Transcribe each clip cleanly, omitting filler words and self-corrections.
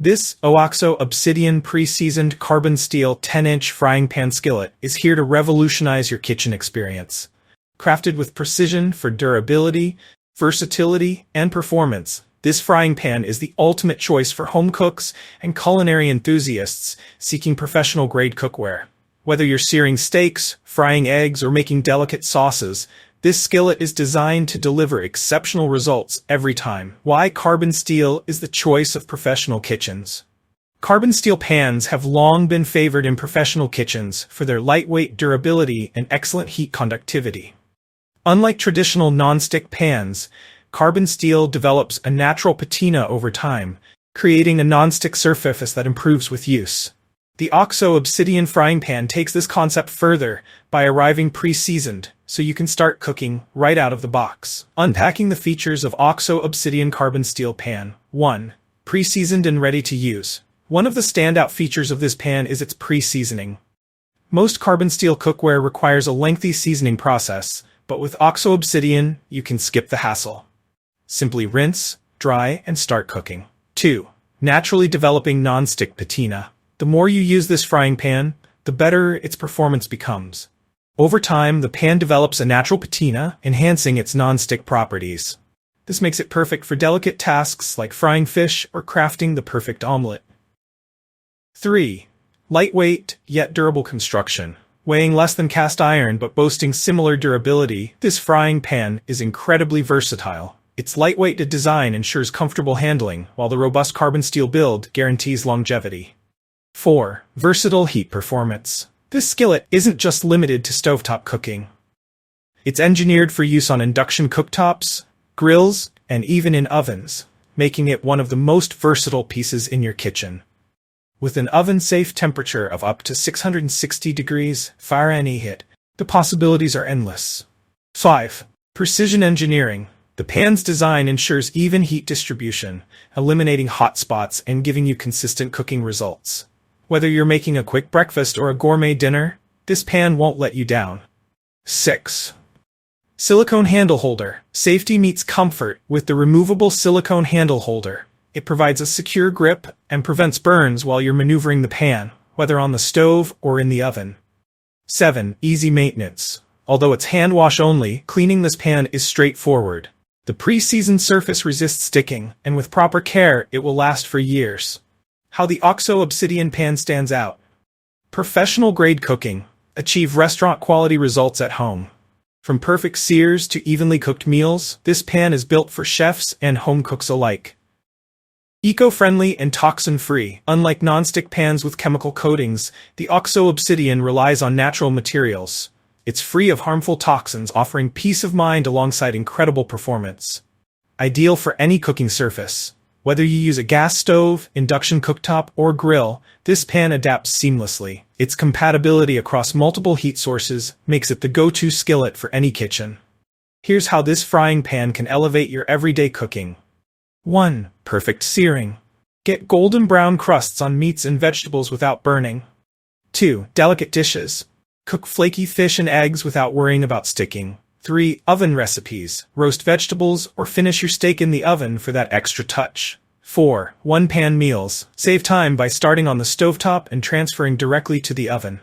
This OXO Obsidian pre-seasoned carbon steel 10-inch frying pan skillet is here to revolutionize your kitchen experience. Crafted with precision for durability, versatility, and performance, this frying pan is the ultimate choice for home cooks and culinary enthusiasts seeking professional-grade cookware. Whether you're searing steaks, frying eggs, or making delicate sauces, this skillet is designed to deliver exceptional results every time. Why carbon steel is the choice of professional kitchens. Carbon steel pans have long been favored in professional kitchens for their lightweight durability and excellent heat conductivity. Unlike traditional nonstick pans, carbon steel develops a natural patina over time, creating a nonstick surface that improves with use. The OXO Obsidian frying pan takes this concept further by arriving pre-seasoned, so you can start cooking right out of the box. Unpacking the features of OXO Obsidian carbon steel pan. 1. Pre-seasoned and ready to use. One of the standout features of this pan is its pre-seasoning. Most carbon steel cookware requires a lengthy seasoning process, but with OXO Obsidian, you can skip the hassle. Simply rinse, dry, and start cooking. 2. Naturally developing non-stick patina. The more you use this frying pan, the better its performance becomes. Over time, the pan develops a natural patina, enhancing its non-stick properties. This makes it perfect for delicate tasks like frying fish or crafting the perfect omelet. 3. Lightweight, yet durable construction. Weighing less than cast iron but boasting similar durability, this frying pan is incredibly versatile. Its lightweight design ensures comfortable handling, while the robust carbon steel build guarantees longevity. 4. Versatile heat performance. This skillet isn't just limited to stovetop cooking. It's engineered for use on induction cooktops, grills, and even in ovens, making it one of the most versatile pieces in your kitchen. With an oven-safe temperature of up to 660 degrees Fahrenheit, the possibilities are endless. 5. Precision engineering. The pan's design ensures even heat distribution, eliminating hot spots and giving you consistent cooking results. Whether you're making a quick breakfast or a gourmet dinner, this pan won't let you down. 6. Silicone handle holder. Safety meets comfort with the removable silicone handle holder. It provides a secure grip and prevents burns while you're maneuvering the pan, whether on the stove or in the oven. 7. Easy maintenance. Although it's hand wash only, cleaning this pan is straightforward. The pre-seasoned surface resists sticking, and with proper care, it will last for years. How the OXO Obsidian pan stands out. Professional-grade cooking. Achieve restaurant-quality results at home. From perfect sears to evenly cooked meals, this pan is built for chefs and home cooks alike. Eco-friendly and toxin-free. Unlike non-stick pans with chemical coatings, the OXO Obsidian relies on natural materials. It's free of harmful toxins, offering peace of mind alongside incredible performance. Ideal for any cooking surface. Whether you use a gas stove, induction cooktop, or grill, this pan adapts seamlessly. Its compatibility across multiple heat sources makes it the go-to skillet for any kitchen. Here's how this frying pan can elevate your everyday cooking. 1. Perfect searing. Get golden brown crusts on meats and vegetables without burning. 2. Delicate dishes. Cook flaky fish and eggs without worrying about sticking. 3. Oven recipes. Roast vegetables or finish your steak in the oven for that extra touch. 4. One-pan meals. Save time by starting on the stovetop and transferring directly to the oven.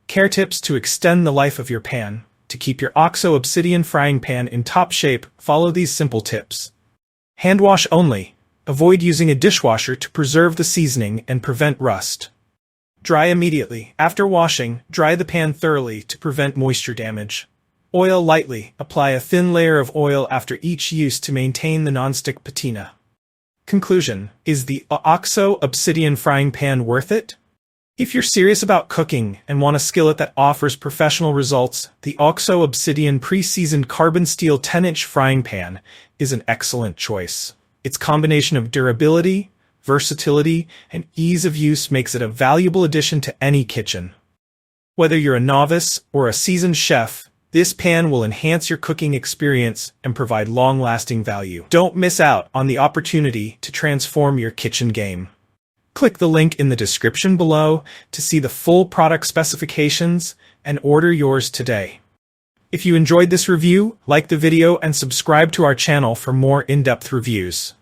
Care tips to extend the life of your pan. To keep your OXO Obsidian frying pan in top shape, follow these simple tips. Hand wash only. Avoid using a dishwasher to preserve the seasoning and prevent rust. Dry immediately. After washing, dry the pan thoroughly to prevent moisture damage. Oil lightly. Apply a thin layer of oil after each use to maintain the nonstick patina. Conclusion. Is the OXO Obsidian frying pan worth it? If you're serious about cooking and want a skillet that offers professional results, the OXO Obsidian pre-seasoned carbon steel 10-inch frying pan is an excellent choice. Its combination of durability, versatility, and ease of use makes it a valuable addition to any kitchen. Whether you're a novice or a seasoned chef, this pan will enhance your cooking experience and provide long-lasting value. Don't miss out on the opportunity to transform your kitchen game. Click the link in the description below to see the full product specifications and order yours today. If you enjoyed this review, like the video and subscribe to our channel for more in-depth reviews.